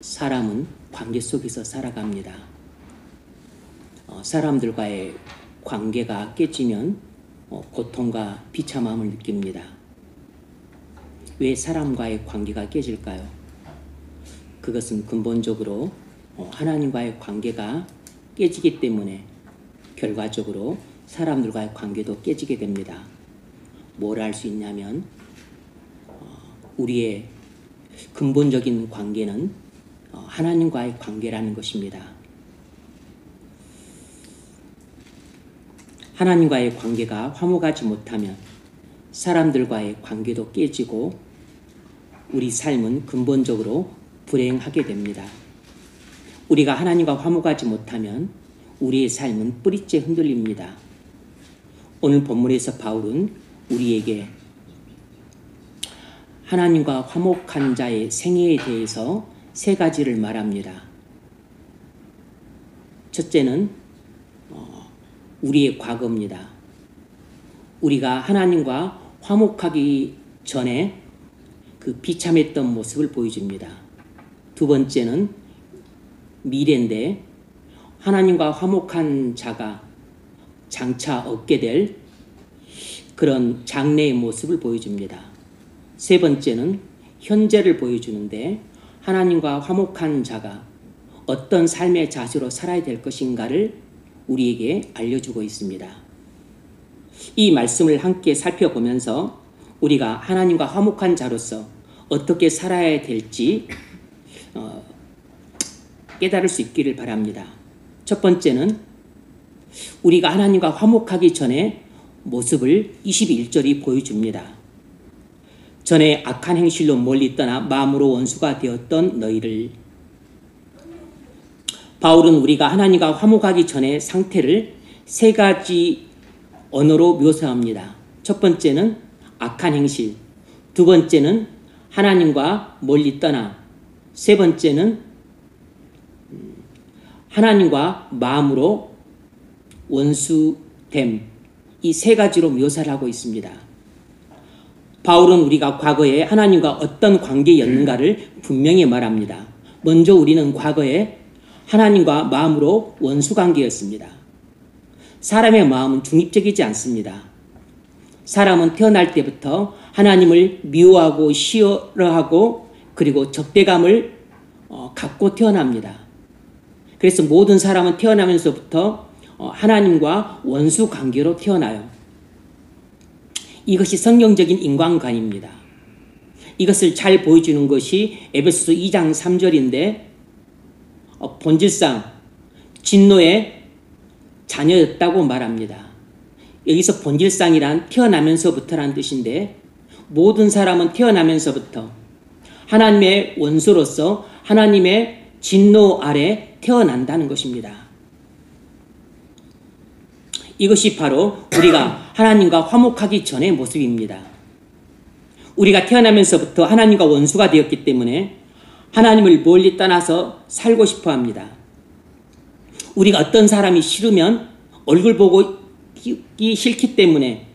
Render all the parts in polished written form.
사람은 관계 속에서 살아갑니다. 사람들과의 관계가 깨지면 고통과 비참함을 느낍니다. 왜 사람과의 관계가 깨질까요? 그것은 근본적으로 하나님과의 관계가 깨지기 때문에 결과적으로 사람들과의 관계도 깨지게 됩니다. 뭘 알 수 있냐면 우리의 근본적인 관계는 하나님과의 관계라는 것입니다. 하나님과의 관계가 화목하지 못하면 사람들과의 관계도 깨지고 우리 삶은 근본적으로 불행하게 됩니다. 우리가 하나님과 화목하지 못하면 우리의 삶은 뿌리째 흔들립니다. 오늘 본문에서 바울은 우리에게 하나님과 화목한 자의 생애에 대해서 세 가지를 말합니다. 첫째는 우리의 과거입니다. 우리가 하나님과 화목하기 전에 그 비참했던 모습을 보여줍니다. 두 번째는 미래인데 하나님과 화목한 자가 장차 얻게 될 그런 장래의 모습을 보여줍니다. 세 번째는 현재를 보여주는데 하나님과 화목한 자가 어떤 삶의 자세로 살아야 될 것인가를 우리에게 알려주고 있습니다. 이 말씀을 함께 살펴보면서 우리가 하나님과 화목한 자로서 어떻게 살아야 될지 깨달을 수 있기를 바랍니다. 첫 번째는 우리가 하나님과 화목하기 전에 모습을 21절이 보여줍니다. 전에 악한 행실로 멀리 떠나 마음으로 원수가 되었던 너희를. 바울은 우리가 하나님과 화목하기 전의 상태를 세 가지 언어로 묘사합니다. 첫 번째는 악한 행실, 두 번째는 하나님과 멀리 떠나, 세 번째는 하나님과 마음으로 원수됨, 이 세 가지로 묘사를 하고 있습니다. 바울은 우리가 과거에 하나님과 어떤 관계였는가를 분명히 말합니다. 먼저 우리는 과거에 하나님과 마음으로 원수 관계였습니다. 사람의 마음은 중립적이지 않습니다. 사람은 태어날 때부터 하나님을 미워하고 싫어하고 그리고 적대감을 갖고 태어납니다. 그래서 모든 사람은 태어나면서부터 하나님과 원수 관계로 태어나요. 이것이 성경적인 인간관입니다. 이것을 잘 보여주는 것이 에베소서 2장 3절인데 본질상 진노의 자녀였다고 말합니다. 여기서 본질상이란 태어나면서부터라는 뜻인데 모든 사람은 태어나면서부터 하나님의 원수로서 하나님의 진노 아래 태어난다는 것입니다. 이것이 바로 우리가 하나님과 화목하기 전의 모습입니다. 우리가 태어나면서부터 하나님과 원수가 되었기 때문에 하나님을 멀리 떠나서 살고 싶어 합니다. 우리가 어떤 사람이 싫으면 얼굴 보고 있기 싫기 때문에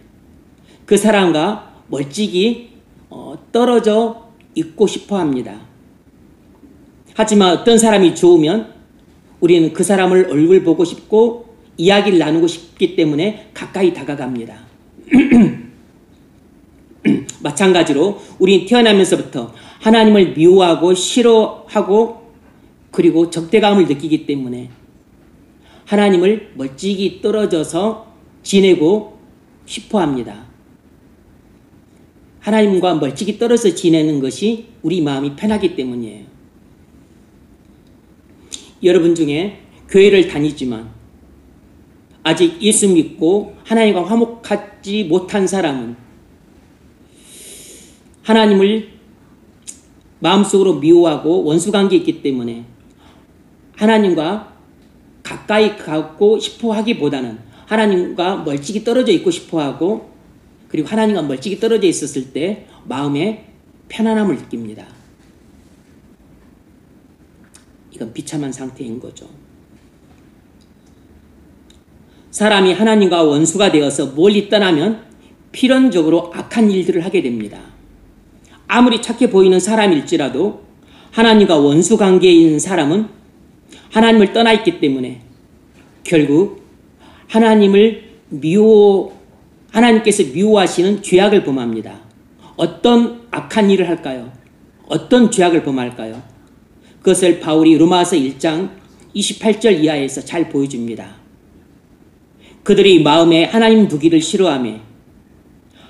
그 사람과 멀찍이 떨어져 있고 싶어 합니다. 하지만 어떤 사람이 좋으면 우리는 그 사람을 얼굴 보고 싶고 이야기를 나누고 싶기 때문에 가까이 다가갑니다. 마찬가지로 우리는 태어나면서부터 하나님을 미워하고 싫어하고 그리고 적대감을 느끼기 때문에 하나님을 멀찍이 떨어져서 지내고 싶어 합니다. 하나님과 멀찍이 떨어져 지내는 것이 우리 마음이 편하기 때문이에요. 여러분 중에 교회를 다니지만 아직 예수 믿고 하나님과 화목하지 못한 사람은 하나님을 마음속으로 미워하고 원수관계에 있기 때문에 하나님과 가까이 가고 싶어 하기보다는 하나님과 멀찍이 떨어져 있고 싶어 하고 그리고 하나님과 멀찍이 떨어져 있었을 때 마음에 편안함을 느낍니다. 이건 비참한 상태인 거죠. 사람이 하나님과 원수가 되어서 멀리 떠나면 필연적으로 악한 일들을 하게 됩니다. 아무리 착해 보이는 사람일지라도 하나님과 원수 관계인 사람은 하나님을 떠나 있기 때문에 결국 하나님께서 미워하시는 죄악을 범합니다. 어떤 악한 일을 할까요? 어떤 죄악을 범할까요? 그것을 바울이 로마서 1장 28절 이하에서 잘 보여줍니다. 그들이 마음에 하나님 두기를 싫어하며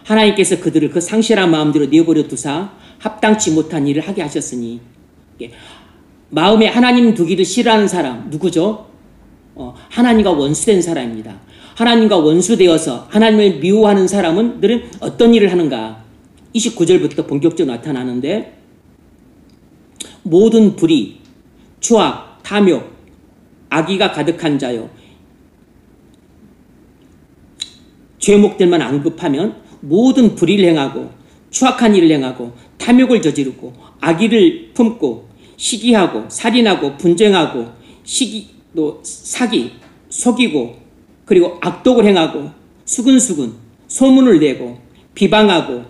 하나님께서 그들을 그 상실한 마음대로 내버려 두사 합당치 못한 일을 하게 하셨으니, 마음에 하나님 두기를 싫어하는 사람 누구죠? 하나님과 원수된 사람입니다. 하나님과 원수되어서 하나님을 미워하는 사람들은 어떤 일을 하는가? 29절부터 본격적으로 나타나는데, 모든 불의, 추악, 탐욕, 악의가 가득한 자요, 죄목들만 언급하면 모든 불의를 행하고 추악한 일을 행하고 탐욕을 저지르고 악의를 품고 시기하고 살인하고 분쟁하고 또 사기, 속이고 그리고 악독을 행하고 수근수근 소문을 내고 비방하고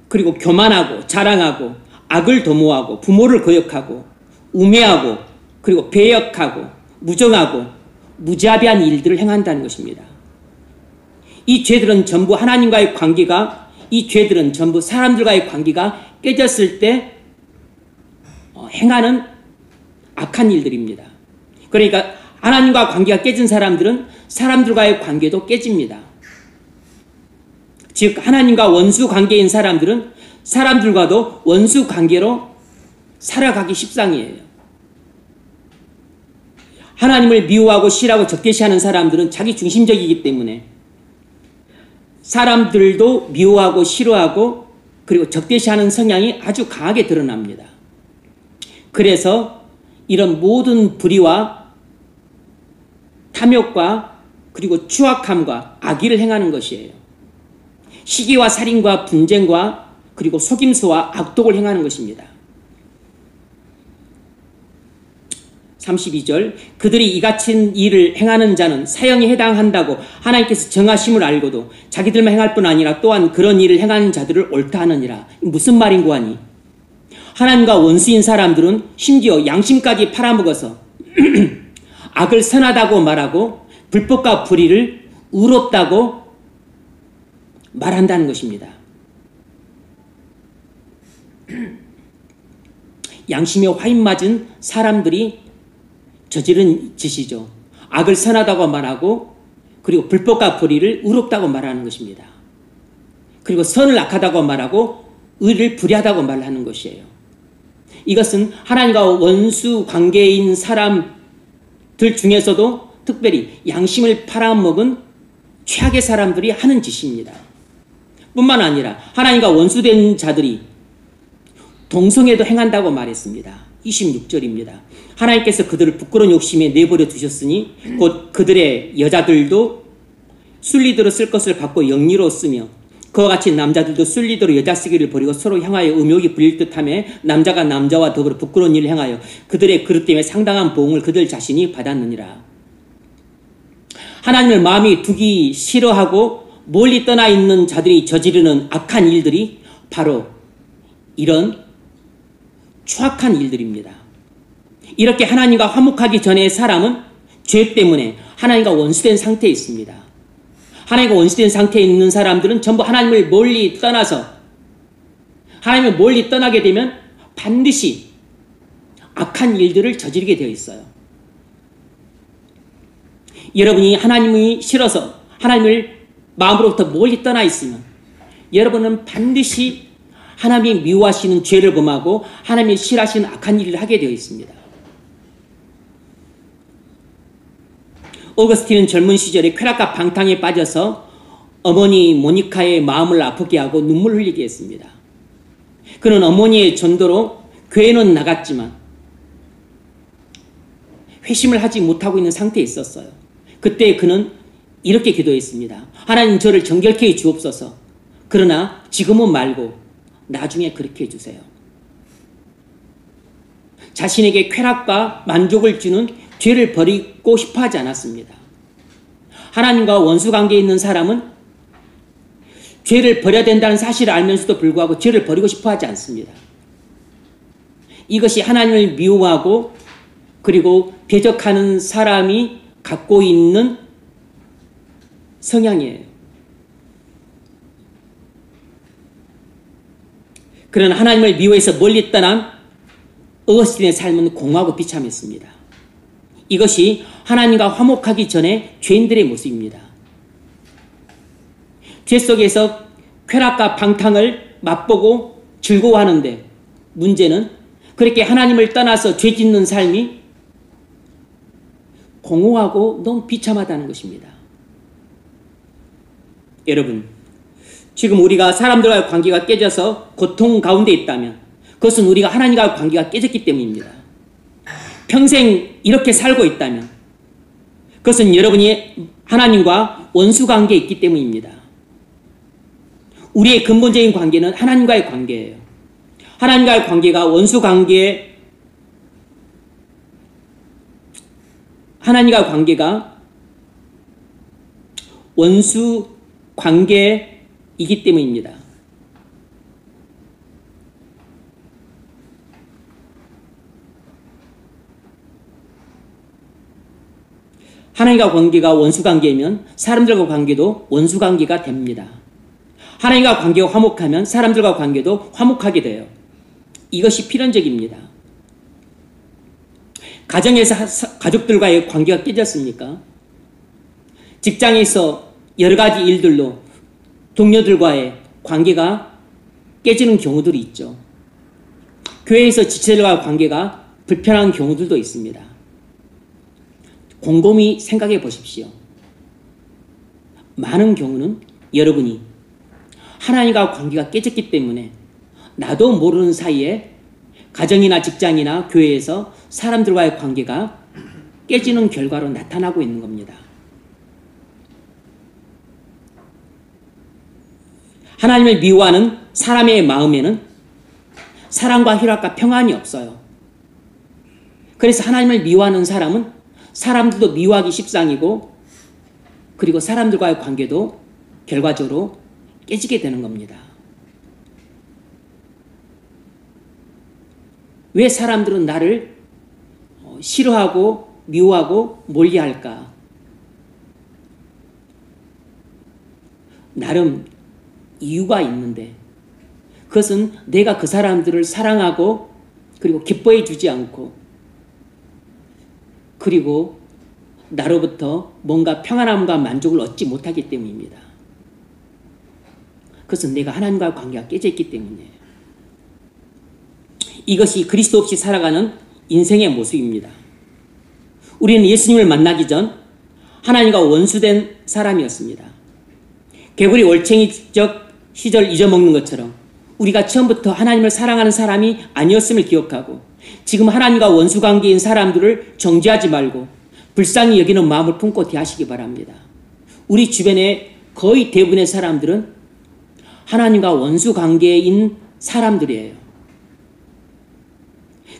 그리고 교만하고 자랑하고 악을 도모하고 부모를 거역하고 우매하고 그리고 배역하고 무정하고 무자비한 일들을 행한다는 것입니다. 이 죄들은 전부 이 죄들은 전부 사람들과의 관계가 깨졌을 때 행하는 악한 일들입니다. 그러니까 하나님과 관계가 깨진 사람들은 사람들과의 관계도 깨집니다. 즉 하나님과 원수 관계인 사람들은 사람들과도 원수 관계로 살아가기 십상이에요. 하나님을 미워하고 싫어하고 적대시하는 사람들은 자기 중심적이기 때문에 사람들도 미워하고 싫어하고 그리고 적대시하는 성향이 아주 강하게 드러납니다. 그래서 이런 모든 불의와 탐욕과 그리고 추악함과 악의를 행하는 것이에요. 시기와 살인과 분쟁과 그리고 속임수와 악독을 행하는 것입니다. 32절, 그들이 이같이 일을 행하는 자는 사형에 해당한다고 하나님께서 정하심을 알고도 자기들만 행할 뿐 아니라 또한 그런 일을 행하는 자들을 옳다 하느니라. 무슨 말인고 하니? 하나님과 원수인 사람들은 심지어 양심까지 팔아먹어서 악을 선하다고 말하고 불법과 불의를 의롭다고 말한다는 것입니다. 양심에 화인 맞은 사람들이 저지른 짓이죠. 악을 선하다고 말하고 그리고 불법과 불의를 의롭다고 말하는 것입니다. 그리고 선을 악하다고 말하고 의를 불의하다고 말하는 것이에요. 이것은 하나님과 원수 관계인 사람들 중에서도 특별히 양심을 팔아먹은 최악의 사람들이 하는 짓입니다. 뿐만 아니라 하나님과 원수된 자들이 동성애도 행한다고 말했습니다. 26절입니다. 하나님께서 그들을 부끄러운 욕심에 내버려 두셨으니 곧 그들의 여자들도 순리대로 쓸 것을 받고 영리로 쓰며 그와 같이 남자들도 순리대로 여자 쓰기를 버리고 서로 향하여 음욕이 불릴 듯하며 남자가 남자와 더불어 부끄러운 일을 행하여 그들의 그릇 때문에 상당한 보응을 그들 자신이 받았느니라. 하나님을 마음에 두기 싫어하고 멀리 떠나 있는 자들이 저지르는 악한 일들이 바로 이런 추악한 일들입니다. 이렇게 하나님과 화목하기 전에 사람은 죄 때문에 하나님과 원수된 상태에 있습니다. 하나님과 원수된 상태에 있는 사람들은 전부 하나님을 멀리 떠나서 하나님을 멀리 떠나게 되면 반드시 악한 일들을 저지르게 되어 있어요. 여러분이 하나님이 싫어서 하나님을 마음으로부터 멀리 떠나 있으면 여러분은 반드시 하나님이 미워하시는 죄를 범하고 하나님이 싫어하시는 악한 일을 하게 되어 있습니다. 오거스틴은 젊은 시절에 쾌락과 방탕에 빠져서 어머니 모니카의 마음을 아프게 하고 눈물을 흘리게 했습니다. 그는 어머니의 전도로 교회는 나갔지만 회심을 하지 못하고 있는 상태에 있었어요. 그때 그는 이렇게 기도했습니다. 하나님 저를 정결케 해 주옵소서. 그러나 지금은 말고 나중에 그렇게 해주세요. 자신에게 쾌락과 만족을 주는 죄를 버리고 싶어 하지 않았습니다. 하나님과 원수관계에 있는 사람은 죄를 버려야 된다는 사실을 알면서도 불구하고 죄를 버리고 싶어 하지 않습니다. 이것이 하나님을 미워하고 그리고 배척하는 사람이 갖고 있는 성향이에요. 그러나 하나님을 미워해서 멀리 떠난 어거스틴의 삶은 공허하고 비참했습니다. 이것이 하나님과 화목하기 전에 죄인들의 모습입니다. 죄 속에서 쾌락과 방탕을 맛보고 즐거워하는데 문제는 그렇게 하나님을 떠나서 죄 짓는 삶이 공허하고 너무 비참하다는 것입니다. 여러분, 지금 우리가 사람들과의 관계가 깨져서 고통 가운데 있다면 그것은 우리가 하나님과의 관계가 깨졌기 때문입니다. 평생 이렇게 살고 있다면 그것은 여러분이 하나님과 원수관계에 있기 때문입니다. 우리의 근본적인 관계는 하나님과의 관계예요. 하나님과의 관계가 원수관계에 하나님과의 관계가 원수 관계이기 때문입니다. 하나님과 관계가 원수관계이면 사람들과 관계도 원수관계가 됩니다. 하나님과 관계가 화목하면 사람들과 관계도 화목하게 돼요. 이것이 필연적입니다. 가정에서 가족들과의 관계가 깨졌습니까? 직장에서 여러 가지 일들로 동료들과의 관계가 깨지는 경우들이 있죠. 교회에서 지체들과의 관계가 불편한 경우들도 있습니다. 곰곰이 생각해 보십시오. 많은 경우는 여러분이 하나님과 관계가 깨졌기 때문에 나도 모르는 사이에 가정이나 직장이나 교회에서 사람들과의 관계가 깨지는 결과로 나타나고 있는 겁니다. 하나님을 미워하는 사람의 마음에는 사랑과 희락과 평안이 없어요. 그래서 하나님을 미워하는 사람은 사람들도 미워하기 십상이고 그리고 사람들과의 관계도 결과적으로 깨지게 되는 겁니다. 왜 사람들은 나를 싫어하고 미워하고 멀리할까? 나름 이유가 있는데 그것은 내가 그 사람들을 사랑하고 그리고 기뻐해 주지 않고 그리고 나로부터 뭔가 평안함과 만족을 얻지 못하기 때문입니다. 그것은 내가 하나님과의 관계가 깨져 있기 때문이에요. 이것이 그리스도 없이 살아가는 인생의 모습입니다. 우리는 예수님을 만나기 전 하나님과 원수된 사람이었습니다. 개구리 올챙이적 시절 잊어먹는 것처럼 우리가 처음부터 하나님을 사랑하는 사람이 아니었음을 기억하고 지금 하나님과 원수관계인 사람들을 정죄하지 말고 불쌍히 여기는 마음을 품고 대하시기 바랍니다. 우리 주변의 거의 대부분의 사람들은 하나님과 원수관계인 사람들이에요.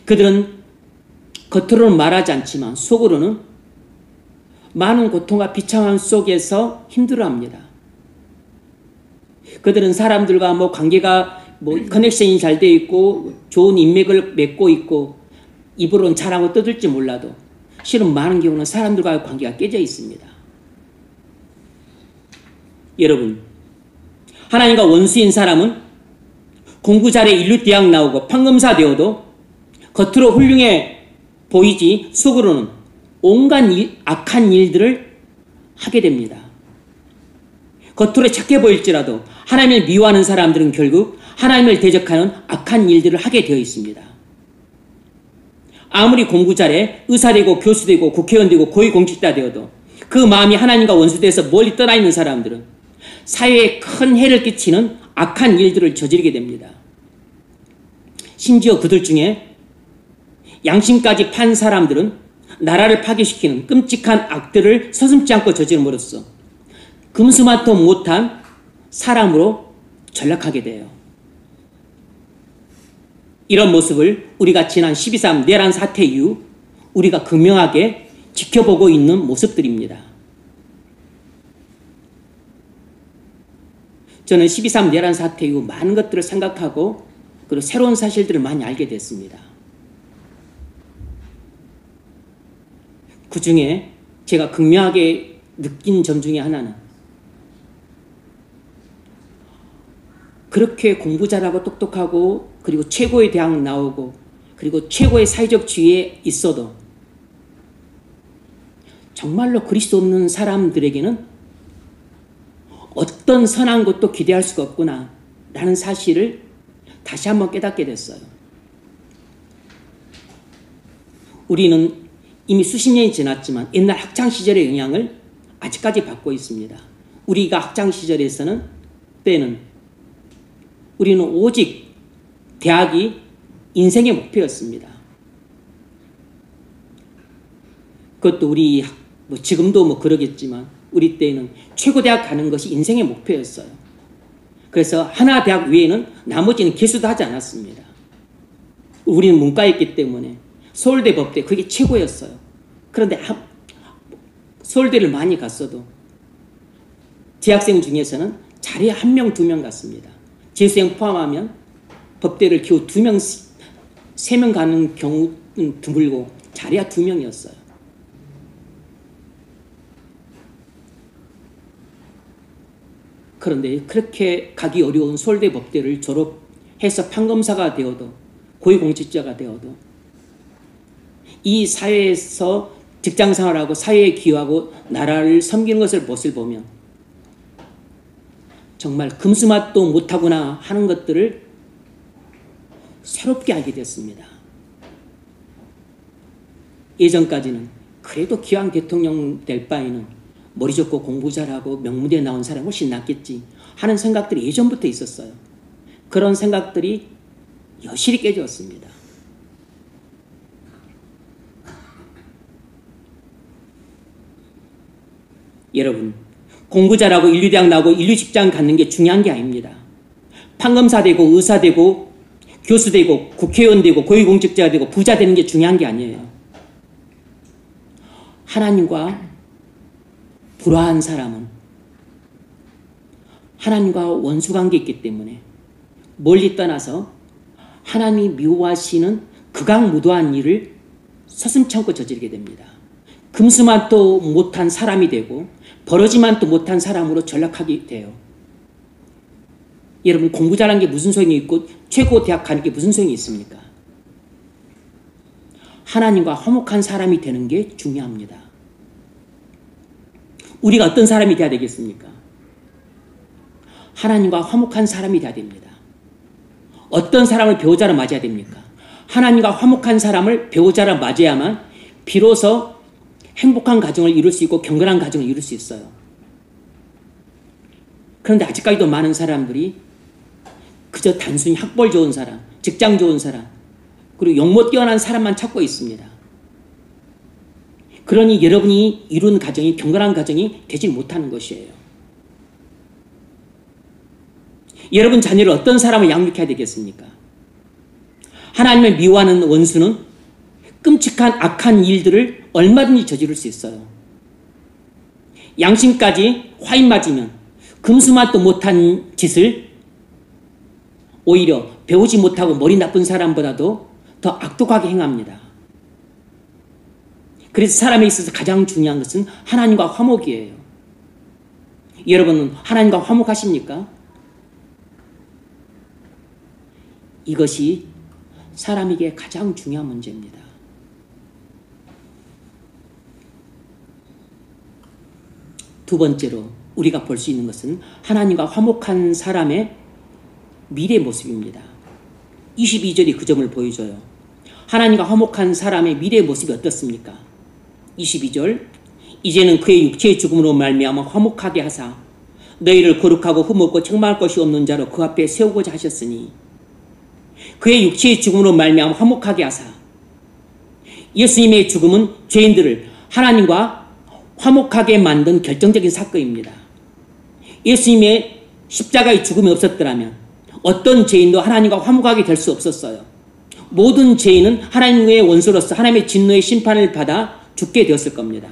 그들은 겉으로는 말하지 않지만 속으로는 많은 고통과 비참함 속에서 힘들어합니다. 그들은 사람들과 관계가 커넥션이 잘 되어 있고 좋은 인맥을 맺고 있고 입으로는 잘하고 떠들지 몰라도 실은 많은 경우는 사람들과의 관계가 깨져 있습니다. 여러분, 하나님과 원수인 사람은 공부 잘해 인류대학 나오고 판검사 되어도 겉으로 훌륭해 보이지 속으로는 온갖 악한 일들을 하게 됩니다. 겉으로 착해 보일지라도 하나님을 미워하는 사람들은 결국 하나님을 대적하는 악한 일들을 하게 되어 있습니다. 아무리 공부 잘해 의사 되고 교수 되고 국회의원 되고 고위공직자 되어도 그 마음이 하나님과 원수돼서 멀리 떠나 있는 사람들은 사회에 큰 해를 끼치는 악한 일들을 저지르게 됩니다. 심지어 그들 중에 양심까지 판 사람들은 나라를 파괴시키는 끔찍한 악들을 서슴지 않고 저지름으로써 금수만도 못한 사람으로 전락하게 돼요. 이런 모습을 우리가 지난 12.3 내란 사태 이후 우리가 극명하게 지켜보고 있는 모습들입니다. 저는 12.3 내란 사태 이후 많은 것들을 생각하고 그리고 새로운 사실들을 많이 알게 됐습니다. 그 중에 제가 극명하게 느낀 점 중에 하나는 그렇게 공부 잘하고 똑똑하고 그리고 최고의 대학 나오고 그리고 최고의 사회적 지위에 있어도 정말로 그리스도 없는 사람들에게는 어떤 선한 것도 기대할 수가 없구나 라는 사실을 다시 한번 깨닫게 됐어요. 우리는 이미 수십 년이 지났지만 옛날 학창시절의 영향을 아직까지 받고 있습니다. 우리가 학창시절에서는 때는 우리는 오직 대학이 인생의 목표였습니다. 그것도 우리 지금도 그러겠지만 우리 때에는 최고대학 가는 것이 인생의 목표였어요. 그래서 하나 대학 외에는 나머지는 개수도 하지 않았습니다. 우리는 문과였기 때문에 서울대, 법대 그게 최고였어요. 그런데 서울대를 많이 갔어도 재학생 중에서는 자리에 1명, 2명 갔습니다. 재수생 포함하면 법대를 겨우 2명, 3명 가는 경우는 드물고 자리에 2명이었어요. 그런데 그렇게 가기 어려운 서울대 법대를 졸업해서 판검사가 되어도 고위공직자가 되어도 이 사회에서 직장생활하고 사회에 기여하고 나라를 섬기는 것을 보면 정말 금수맛도 못하구나 하는 것들을 새롭게 알게 됐습니다. 예전까지는 그래도 기왕 대통령 될 바에는 머리 좋고 공부 잘하고 명문대에 나온 사람이 훨씬 낫겠지 하는 생각들이 예전부터 있었어요. 그런 생각들이 여실히 깨졌습니다. 여러분, 공부 잘하고 인류대학 나오고 인류직장 갖는 게 중요한 게 아닙니다. 판검사 되고 의사 되고 교수 되고 국회의원 되고 고위공직자가 되고 부자 되는 게 중요한 게 아니에요. 하나님과 불화한 사람은 하나님과 원수관계에 있기 때문에 멀리 떠나서 하나님이 미워하시는 극악무도한 일을 서슴지 않고 저지르게 됩니다. 금수만도 못한 사람이 되고 버러지만도 못한 사람으로 전락하게 돼요. 여러분, 공부 잘하는 게 무슨 소용이 있고 최고 대학 가는 게 무슨 소용이 있습니까? 하나님과 화목한 사람이 되는 게 중요합니다. 우리가 어떤 사람이 돼야 되겠습니까? 하나님과 화목한 사람이 돼야 됩니다. 어떤 사람을 배우자로 맞아야 됩니까? 하나님과 화목한 사람을 배우자로 맞아야만 비로소 행복한 가정을 이룰 수 있고 경건한 가정을 이룰 수 있어요. 그런데 아직까지도 많은 사람들이 그저 단순히 학벌 좋은 사람, 직장 좋은 사람, 그리고 용모 뛰어난 사람만 찾고 있습니다. 그러니 여러분이 이룬 가정이 경건한 가정이 되지 못하는 것이에요. 여러분 자녀를 어떤 사람을 양육해야 되겠습니까? 하나님을 미워하는 원수는 끔찍한 악한 일들을 얼마든지 저지를 수 있어요. 양심까지 화인 맞으면 금수맛도 못한 짓을 오히려 배우지 못하고 머리 나쁜 사람보다도 더 악독하게 행합니다. 그래서 사람에 있어서 가장 중요한 것은 하나님과 화목이에요. 여러분은 하나님과 화목하십니까? 이것이 사람에게 가장 중요한 문제입니다. 두 번째로 우리가 볼 수 있는 것은 하나님과 화목한 사람의 미래 모습입니다. 22절이 그 점을 보여줘요. 하나님과 화목한 사람의 미래 모습이 어떻습니까? 22절, 이제는 그의 육체의 죽음으로 말미암아 화목하게 하사 너희를 거룩하고 흠없고 책망할 것이 없는 자로 그 앞에 세우고자 하셨으니, 그의 육체의 죽음으로 말미암아 화목하게 하사, 예수님의 죽음은 죄인들을 하나님과 화목하게 만든 결정적인 사건입니다. 예수님의 십자가의 죽음이 없었더라면 어떤 죄인도 하나님과 화목하게 될 수 없었어요. 모든 죄인은 하나님의 원수로서 하나님의 진노의 심판을 받아 죽게 되었을 겁니다.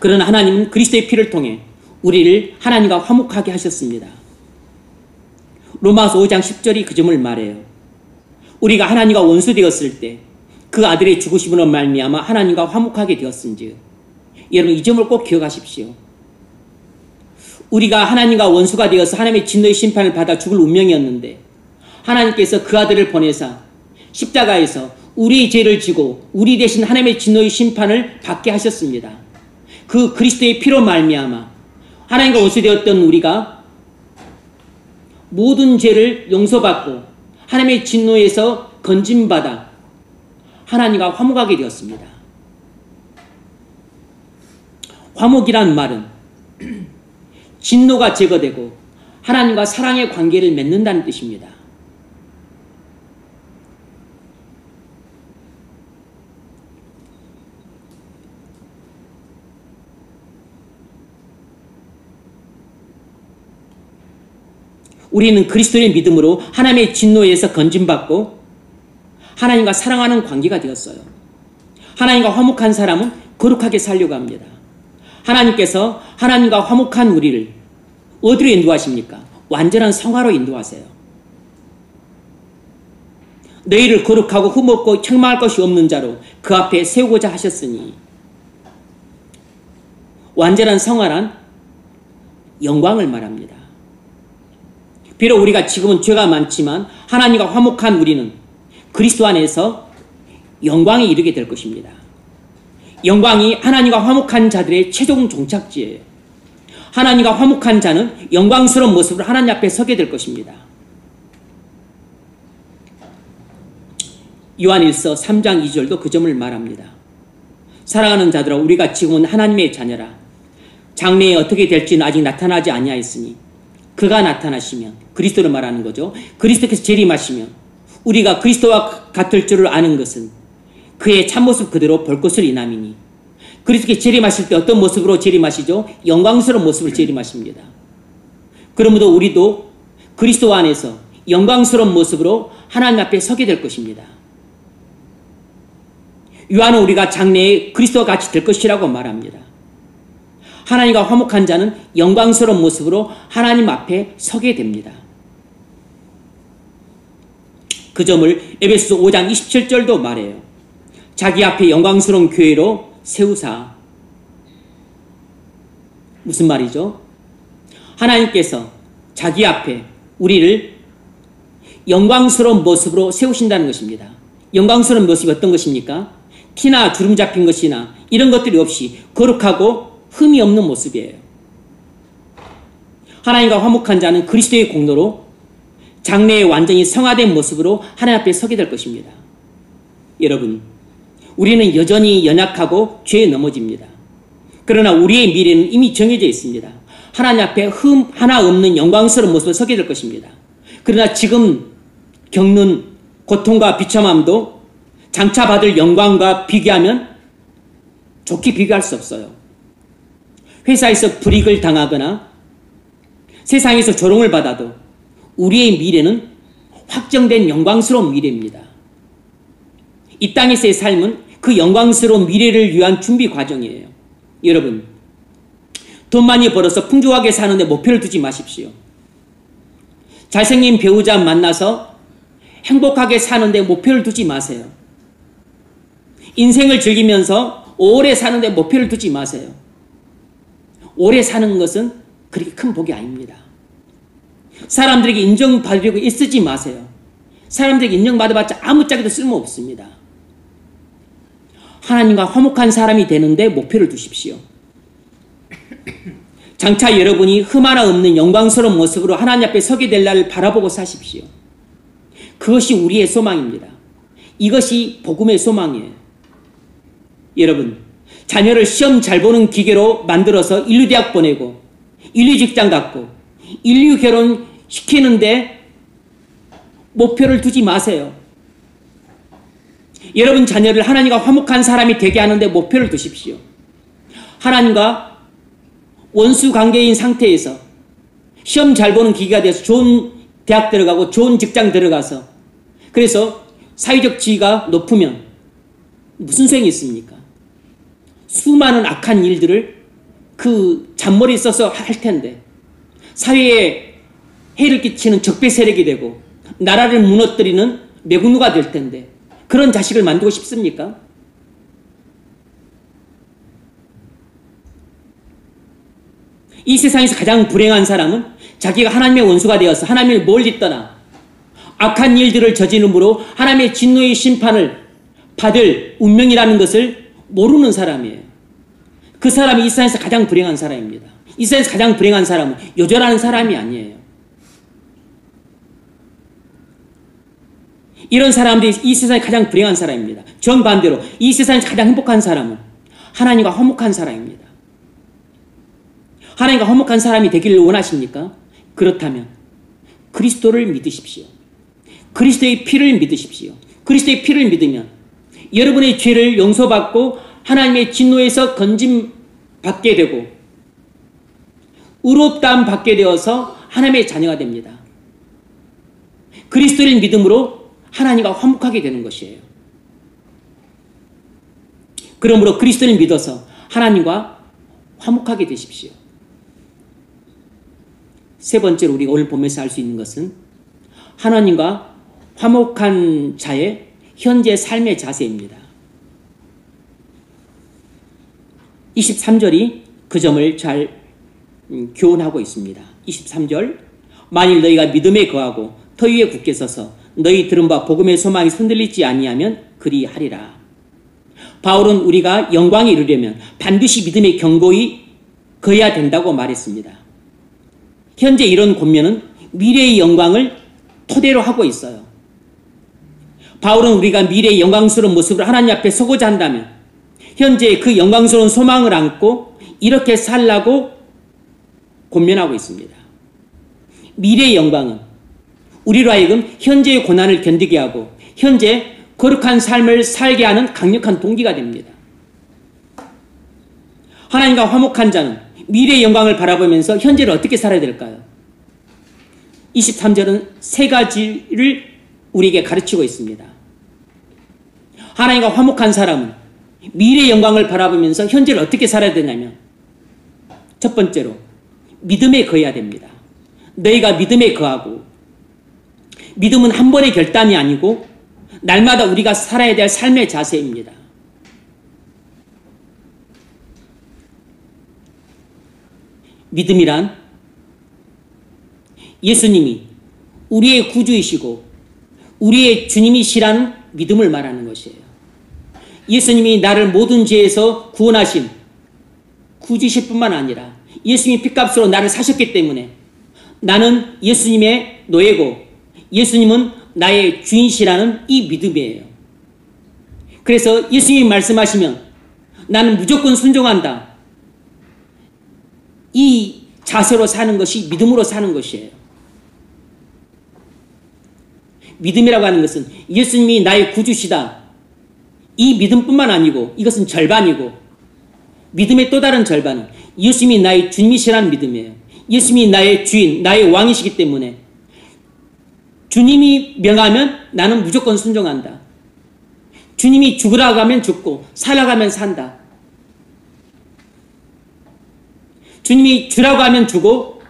그러나 하나님은 그리스도의 피를 통해 우리를 하나님과 화목하게 하셨습니다. 로마서 5장 10절이 그 점을 말해요. 우리가 하나님과 원수 되었을 때 그 아들의 죽으심으로 말미암아 하나님과 화목하게 되었은지. 여러분 이 점을 꼭 기억하십시오. 우리가 하나님과 원수가 되어서 하나님의 진노의 심판을 받아 죽을 운명이었는데 하나님께서 그 아들을 보내사 십자가에서 우리의 죄를 지고 우리 대신 하나님의 진노의 심판을 받게 하셨습니다. 그 그리스도의 피로 말미암아 하나님과 원수되었던 우리가 모든 죄를 용서받고 하나님의 진노에서 건짐받아 하나님과 화목하게 되었습니다. 화목이란 말은 진노가 제거되고 하나님과 사랑의 관계를 맺는다는 뜻입니다. 우리는 그리스도의 믿음으로 하나님의 진노에서 건짐받고 하나님과 사랑하는 관계가 되었어요. 하나님과 화목한 사람은 거룩하게 살려고 합니다. 하나님께서 하나님과 화목한 우리를 어디로 인도하십니까? 완전한 성화로 인도하세요. 너희를 거룩하고 흠없고 책망할 것이 없는 자로 그 앞에 세우고자 하셨으니. 완전한 성화란 영광을 말합니다. 비록 우리가 지금은 죄가 많지만 하나님과 화목한 우리는 그리스도 안에서 영광에 이르게 될 것입니다. 영광이 하나님과 화목한 자들의 최종 종착지예요. 하나님과 화목한 자는 영광스러운 모습으로 하나님 앞에 서게 될 것입니다. 요한일서 3장 2절도 그 점을 말합니다. 사랑하는 자들아, 우리가 지금은 하나님의 자녀라. 장래에 어떻게 될지는 아직 나타나지 아니하였으니 그가 나타나시면, 그리스도를 말하는 거죠. 그리스도께서 재림하시면 우리가 그리스도와 같을 줄을 아는 것은 그의 참모습 그대로 볼 것을 인함이니. 그리스도께서 재림하실 때 어떤 모습으로 재림하시죠? 영광스러운 모습으로 재림하십니다. 그러므로 우리도 그리스도 안에서 영광스러운 모습으로 하나님 앞에 서게 될 것입니다. 요한은 우리가 장래에 그리스도와 같이 될 것이라고 말합니다. 하나님과 화목한 자는 영광스러운 모습으로 하나님 앞에 서게 됩니다. 그 점을 에베소서 5장 27절도 말해요. 자기 앞에 영광스러운 교회로 세우사. 무슨 말이죠? 하나님께서 자기 앞에 우리를 영광스러운 모습으로 세우신다는 것입니다. 영광스러운 모습이 어떤 것입니까? 티나 주름 잡힌 것이나 이런 것들이 없이 거룩하고 흠이 없는 모습이에요. 하나님과 화목한 자는 그리스도의 공로로 장래에 완전히 성화된 모습으로 하나님 앞에 서게 될 것입니다. 여러분, 우리는 여전히 연약하고 죄에 넘어집니다. 그러나 우리의 미래는 이미 정해져 있습니다. 하나님 앞에 흠 하나 없는 영광스러운 모습으로 서게 될 것입니다. 그러나 지금 겪는 고통과 비참함도 장차 받을 영광과 비교하면 좋게 비교할 수 없어요. 회사에서 불이익을 당하거나 세상에서 조롱을 받아도 우리의 미래는 확정된 영광스러운 미래입니다. 이 땅에서의 삶은 그 영광스러운 미래를 위한 준비 과정이에요. 여러분, 돈 많이 벌어서 풍족하게 사는데 목표를 두지 마십시오. 잘생긴 배우자 만나서 행복하게 사는데 목표를 두지 마세요. 인생을 즐기면서 오래 사는데 목표를 두지 마세요. 오래 사는 것은 그렇게 큰 복이 아닙니다. 사람들에게 인정받으려고 애쓰지 마세요. 사람들에게 인정받아봤자 아무짝에도 쓸모없습니다. 하나님과 화목한 사람이 되는데 목표를 두십시오. 장차 여러분이 흠 하나 없는 영광스러운 모습으로 하나님 앞에 서게 될 날을 바라보고 사십시오. 그것이 우리의 소망입니다. 이것이 복음의 소망이에요. 여러분, 자녀를 시험 잘 보는 기계로 만들어서 인류대학 보내고 인류직장 갖고 인류 결혼 시키는데 목표를 두지 마세요. 여러분 자녀를 하나님과 화목한 사람이 되게 하는데 목표를 두십시오. 하나님과 원수 관계인 상태에서 시험 잘 보는 기계가 돼서 좋은 대학 들어가고 좋은 직장 들어가서 그래서 사회적 지위가 높으면 무슨 소용이 있습니까? 수많은 악한 일들을 그 잔머리에 써서 할 텐데 사회에 해를 끼치는 적폐 세력이 되고 나라를 무너뜨리는 매국노가 될 텐데 그런 자식을 만들고 싶습니까? 이 세상에서 가장 불행한 사람은 자기가 하나님의 원수가 되어서 하나님을 멀리 떠나 악한 일들을 저지름으로 하나님의 진노의 심판을 받을 운명이라는 것을 모르는 사람이에요. 그 사람이 이 세상에서 가장 불행한 사람입니다. 이 세상에서 가장 불행한 사람은 요절하는 사람이 아니에요. 이런 사람들이 이 세상에 가장 불행한 사람입니다. 정반대로 이 세상에서 가장 행복한 사람은 하나님과 화목한 사람입니다. 하나님과 화목한 사람이 되기를 원하십니까? 그렇다면 그리스도를 믿으십시오. 그리스도의 피를 믿으십시오. 그리스도의 피를 믿으면 여러분의 죄를 용서받고 하나님의 진노에서 건짐받게 되고 의롭다함 받게 되어서 하나님의 자녀가 됩니다. 그리스도를 믿음으로 하나님과 화목하게 되는 것이에요. 그러므로 그리스도를 믿어서 하나님과 화목하게 되십시오. 세 번째로 우리가 오늘 보면서 알 수 있는 것은 하나님과 화목한 자의 현재 삶의 자세입니다. 23절이 그 점을 잘 교훈하고 있습니다. 23절 만일 너희가 믿음에 거하고 터 위에 굳게 서서 너희 들은 바 복음의 소망이 흔들리지 아니하면 그리하리라. 바울은 우리가 영광에 이르려면 반드시 믿음에 견고히 거해야 된다고 말했습니다. 현재 이런 권면은 미래의 영광을 토대로 하고 있어요. 바울은 우리가 미래의 영광스러운 모습으로 하나님 앞에 서고자 한다면 현재 그 영광스러운 소망을 안고 이렇게 살라고 권면하고 있습니다. 미래의 영광은 우리로 하여금 현재의 고난을 견디게 하고 현재 거룩한 삶을 살게 하는 강력한 동기가 됩니다. 하나님과 화목한 자는 미래의 영광을 바라보면서 현재를 어떻게 살아야 될까요? 23절은 세 가지를 우리에게 가르치고 있습니다. 하나님과 화목한 사람은 미래의 영광을 바라보면서 현재를 어떻게 살아야 되냐면 첫 번째로 믿음에 거해야 됩니다. 너희가 믿음에 거하고 믿음은 한 번의 결단이 아니고 날마다 우리가 살아야 될 삶의 자세입니다. 믿음이란 예수님이 우리의 구주이시고 우리의 주님이시라는 믿음을 말하는 것이에요. 예수님이 나를 모든 죄에서 구원하신 구주이실 뿐만 아니라 예수님이 핏값으로 나를 사셨기 때문에 나는 예수님의 노예고 예수님은 나의 주인이시라는 이 믿음이에요. 그래서 예수님이 말씀하시면 나는 무조건 순종한다. 이 자세로 사는 것이 믿음으로 사는 것이에요. 믿음이라고 하는 것은 예수님이 나의 구주시다. 이 믿음뿐만 아니고 이것은 절반이고 믿음의 또 다른 절반은 예수님이 나의 주님이시라는 믿음이에요. 예수님이 나의 주인, 나의 왕이시기 때문에 주님이 명하면 나는 무조건 순종한다. 주님이 죽으라고 하면 죽고 살라고 하면 산다. 주님이 주라고 하면 주고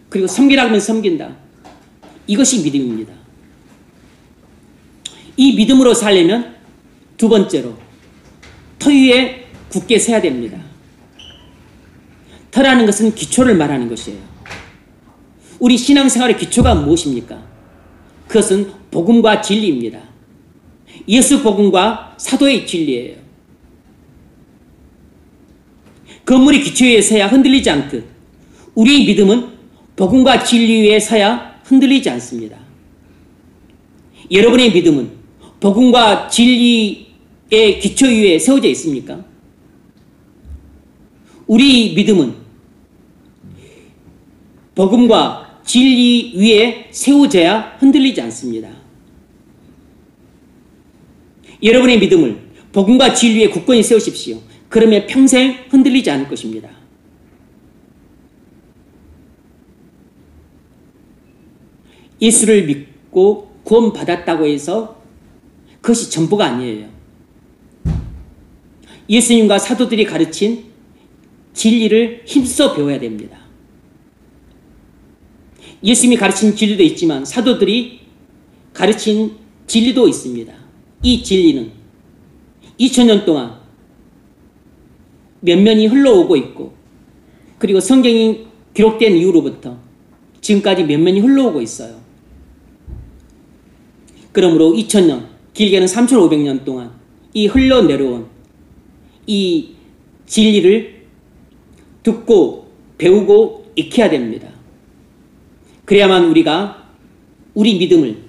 그리고 섬기라고 하면 섬긴다. 이것이 믿음입니다. 이 믿음으로 살려면 두 번째로 터 위에 굳게 서야 됩니다. 터라는 것은 기초를 말하는 것이에요. 우리 신앙생활의 기초가 무엇입니까? 그것은 복음과 진리입니다. 예수 복음과 사도의 진리예요. 건물이 기초 위에 서야 흔들리지 않듯 우리의 믿음은 복음과 진리 위에 서야 흔들리지 않습니다. 여러분의 믿음은 복음과 진리의 기초 위에 세워져 있습니까? 우리 믿음은 복음과 진리 위에 세워져야 흔들리지 않습니다. 여러분의 믿음을 복음과 진리 위에 굳건히 세우십시오. 그러면 평생 흔들리지 않을 것입니다. 예수를 믿고 구원받았다고 해서 그것이 전부가 아니에요. 예수님과 사도들이 가르친 진리를 힘써 배워야 됩니다. 예수님이 가르친 진리도 있지만 사도들이 가르친 진리도 있습니다. 이 진리는 2000년 동안 면면이 흘러오고 있고, 그리고 성경이 기록된 이후로부터 지금까지 면면이 흘러오고 있어요. 그러므로 2000년, 길게는 3500년 동안 이 흘러내려온 이 진리를 듣고 배우고 익혀야 됩니다. 그래야만 우리가 우리 믿음을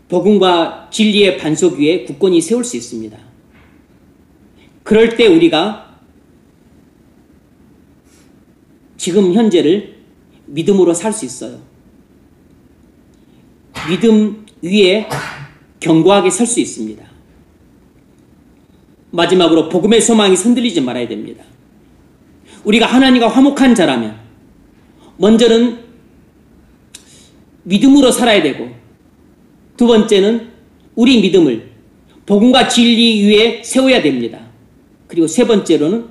복음과 진리의 반석 위에 굳건히 세울 수 있습니다. 그럴 때 우리가 지금 현재를 믿음으로 살 수 있어요. 믿음 위에 견고하게 설 수 있습니다. 마지막으로 복음의 소망이 흔들리지 말아야 됩니다. 우리가 하나님과 화목한 자라면 먼저는 믿음으로 살아야 되고, 두 번째는 우리 믿음을 복음과 진리 위에 세워야 됩니다. 그리고 세 번째로는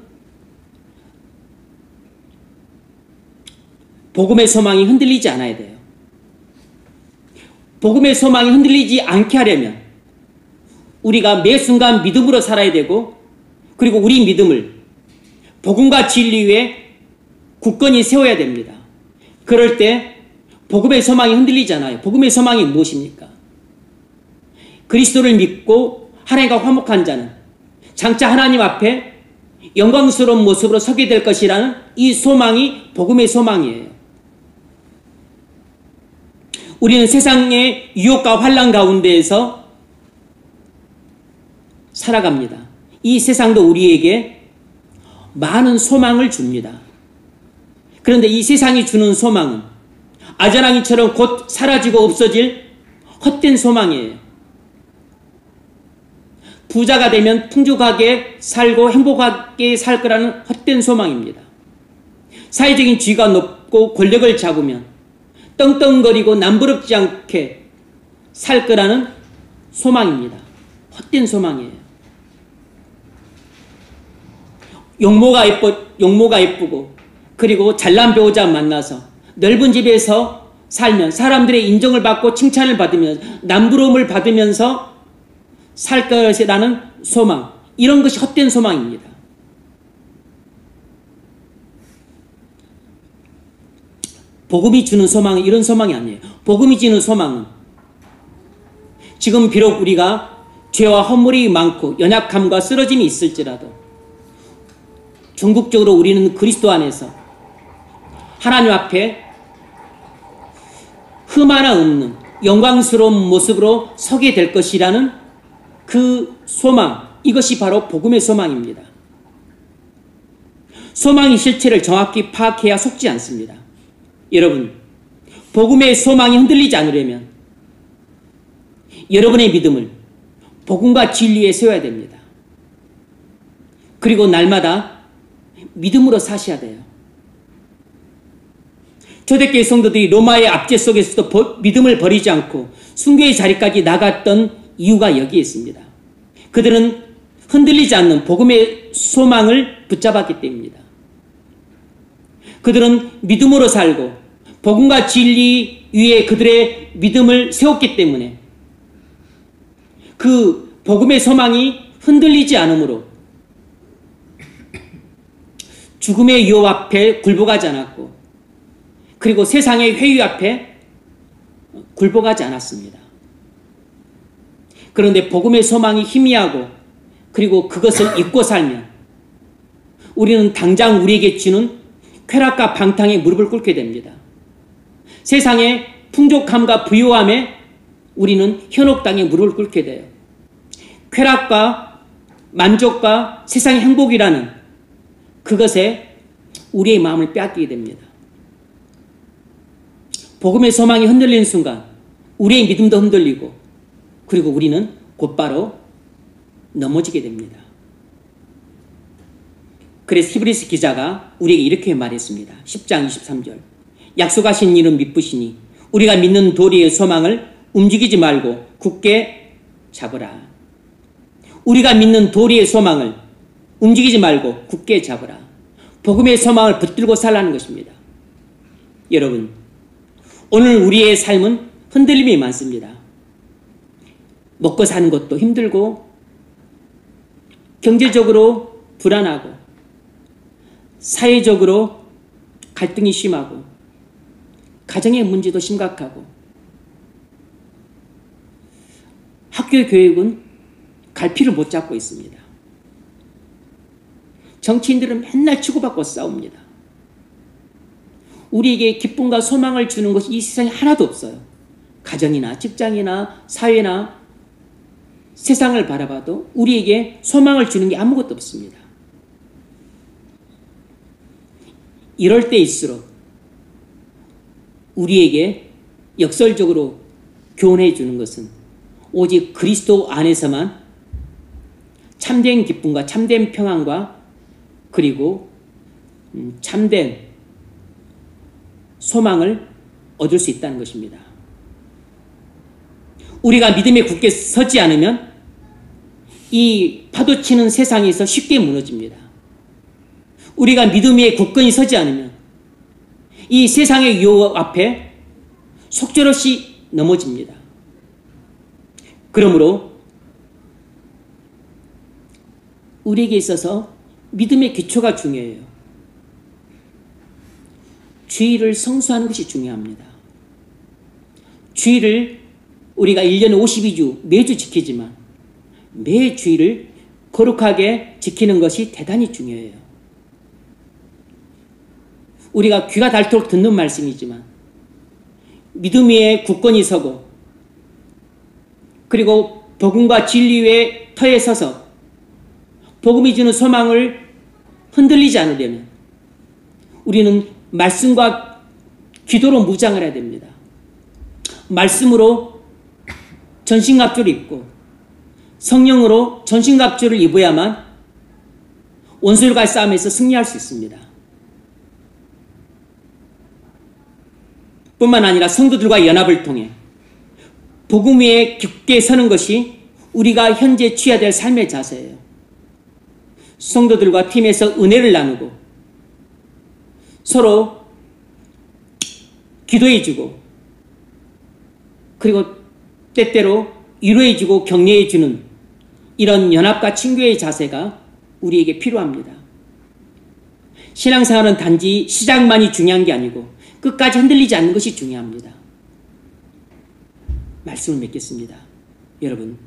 복음의 소망이 흔들리지 않아야 돼요. 복음의 소망이 흔들리지 않게 하려면 우리가 매 순간 믿음으로 살아야 되고, 그리고 우리 믿음을 복음과 진리 위에 굳건히 세워야 됩니다. 그럴 때 복음의 소망이 흔들리지 않아요. 복음의 소망이 무엇입니까? 그리스도를 믿고 하나님과 화목한 자는 장차 하나님 앞에 영광스러운 모습으로 서게 될 것이라는 이 소망이 복음의 소망이에요. 우리는 세상의 유혹과 환난 가운데에서 살아갑니다. 이 세상도 우리에게 많은 소망을 줍니다. 그런데 이 세상이 주는 소망은 아전항이처럼 곧 사라지고 없어질 헛된 소망이에요. 부자가 되면 풍족하게 살고 행복하게 살 거라는 헛된 소망입니다. 사회적인 지위가 높고 권력을 잡으면 떵떵거리고 남부럽지 않게 살 거라는 소망입니다. 헛된 소망이에요. 용모가 예쁘고 그리고 잘난 배우자 만나서 넓은 집에서 살면 사람들의 인정을 받고 칭찬을 받으면서 남부러움을 받으면서 살 것이라는 소망, 이런 것이 헛된 소망입니다. 복음이 주는 소망은 이런 소망이 아니에요. 복음이 주는 소망은 지금 비록 우리가 죄와 허물이 많고 연약함과 쓰러짐이 있을지라도 궁극적으로 우리는 그리스도 안에서 하나님 앞에 흠 하나 없는 영광스러운 모습으로 서게 될 것이라는 그 소망, 이것이 바로 복음의 소망입니다. 소망의 실체를 정확히 파악해야 속지 않습니다. 여러분, 복음의 소망이 흔들리지 않으려면 여러분의 믿음을 복음과 진리에 세워야 됩니다. 그리고 날마다 믿음으로 사셔야 돼요. 초대교회 성도들이 로마의 압제 속에서도 믿음을 버리지 않고 순교의 자리까지 나갔던 이유가 여기에 있습니다. 그들은 흔들리지 않는 복음의 소망을 붙잡았기 때문입니다. 그들은 믿음으로 살고 복음과 진리 위에 그들의 믿음을 세웠기 때문에 그 복음의 소망이 흔들리지 않으므로 죽음의 유혹 앞에 굴복하지 않았고, 그리고 세상의 회의 앞에 굴복하지 않았습니다. 그런데 복음의 소망이 희미하고 그리고 그것을 잊고 살면 우리는 당장 우리에게 주는 쾌락과 방탕에 무릎을 꿇게 됩니다. 세상의 풍족함과 부유함에 우리는 현혹 땅에 무릎을 꿇게 돼요. 쾌락과 만족과 세상의 행복이라는 그것에 우리의 마음을 빼앗기게 됩니다. 복음의 소망이 흔들리는 순간 우리의 믿음도 흔들리고, 그리고 우리는 곧바로 넘어지게 됩니다. 그래서 히브리서 기자가 우리에게 이렇게 말했습니다. 10장 23절. 약속하신 이는 미쁘시니 우리가 믿는 도리의 소망을 움직이지 말고 굳게 잡으라. 우리가 믿는 도리의 소망을 움직이지 말고 굳게 잡으라. 복음의 소망을 붙들고 살라는 것입니다. 여러분, 오늘 우리의 삶은 흔들림이 많습니다. 먹고 사는 것도 힘들고 경제적으로 불안하고 사회적으로 갈등이 심하고 가정의 문제도 심각하고 학교 교육은 갈피를 못 잡고 있습니다. 정치인들은 맨날 치고받고 싸웁니다. 우리에게 기쁨과 소망을 주는 것이 이 세상에 하나도 없어요. 가정이나 직장이나 사회나 세상을 바라봐도 우리에게 소망을 주는 게 아무것도 없습니다. 이럴 때일수록 우리에게 역설적으로 교훈해 주는 것은 오직 그리스도 안에서만 참된 기쁨과 참된 평안과 그리고 참된 소망을 얻을 수 있다는 것입니다. 우리가 믿음에 굳게 서지 않으면 이 파도치는 세상에서 쉽게 무너집니다. 우리가 믿음 위에 굳건히 서지 않으면 이 세상의 유혹 앞에 속절없이 넘어집니다. 그러므로 우리에게 있어서 믿음의 기초가 중요해요. 주일을 성수하는 것이 중요합니다. 주일을 우리가 1년에 52주 매주 지키지만 매 주일을 거룩하게 지키는 것이 대단히 중요해요. 우리가 귀가 닳도록 듣는 말씀이지만 믿음 위에 굳건히 서고 그리고 복음과 진리의 터에 서서 복음이 주는 소망을 흔들리지 않으려면 우리는 말씀과 기도로 무장을 해야 됩니다. 말씀으로 전신갑주를 입고 성령으로 전신갑주를 입어야만 원수들과의 싸움에서 승리할 수 있습니다. 뿐만 아니라 성도들과 연합을 통해 복음 위에 깊게 서는 것이 우리가 현재 취해야 될 삶의 자세예요. 성도들과 팀에서 은혜를 나누고 서로 기도해주고 그리고 때때로 위로해주고 격려해주는 이런 연합과 친교의 자세가 우리에게 필요합니다. 신앙생활은 단지 시작만이 중요한 게 아니고 끝까지 흔들리지 않는 것이 중요합니다. 말씀을 맺겠습니다. 여러분,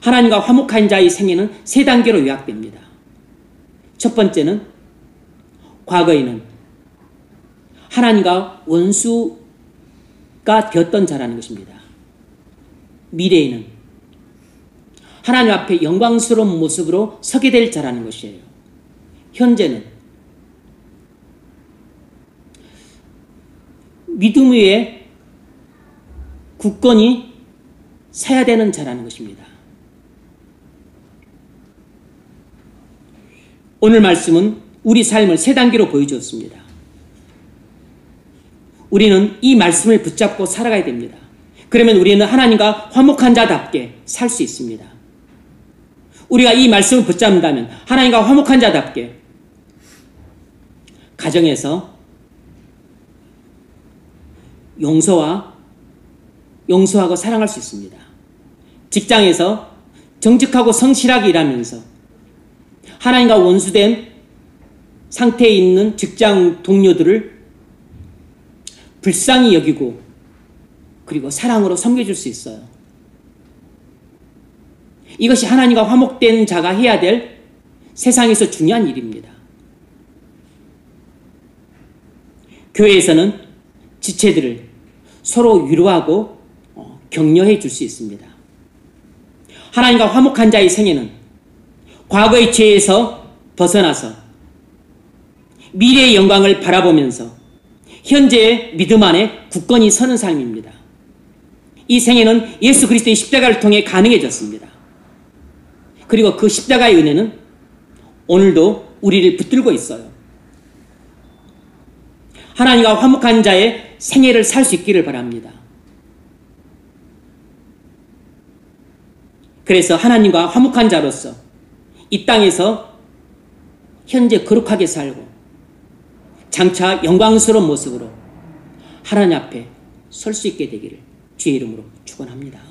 하나님과 화목한 자의 생애는 세 단계로 요약됩니다. 첫 번째는 과거에는 하나님과 원수가 되었던 자라는 것입니다. 미래에는 하나님 앞에 영광스러운 모습으로 서게 될 자라는 것이에요. 현재는 믿음 위에 굳건히 서야 되는 자라는 것입니다. 오늘 말씀은 우리 삶을 세 단계로 보여주었습니다. 우리는 이 말씀을 붙잡고 살아가야 됩니다. 그러면 우리는 하나님과 화목한 자답게 살 수 있습니다. 우리가 이 말씀을 붙잡는다면 하나님과 화목한 자답게 가정에서 용서하고 사랑할 수 있습니다. 직장에서 정직하고 성실하게 일하면서 하나님과 원수된 상태에 있는 직장 동료들을 불쌍히 여기고 그리고 사랑으로 섬겨줄 수 있어요. 이것이 하나님과 화목된 자가 해야 될 세상에서 중요한 일입니다. 교회에서는 지체들을 서로 위로하고 격려해 줄 수 있습니다. 하나님과 화목한 자의 생애는 과거의 죄에서 벗어나서 미래의 영광을 바라보면서 현재의 믿음 안에 굳건히 서는 삶입니다. 이 생애는 예수 그리스도의 십자가를 통해 가능해졌습니다. 그리고 그 십자가의 은혜는 오늘도 우리를 붙들고 있어요. 하나님과 화목한 자의 생애를 살 수 있기를 바랍니다. 그래서 하나님과 화목한 자로서 이 땅에서 현재 거룩하게 살고 장차 영광스러운 모습으로 하나님 앞에 설 수 있게 되기를 주의 이름으로 축원합니다.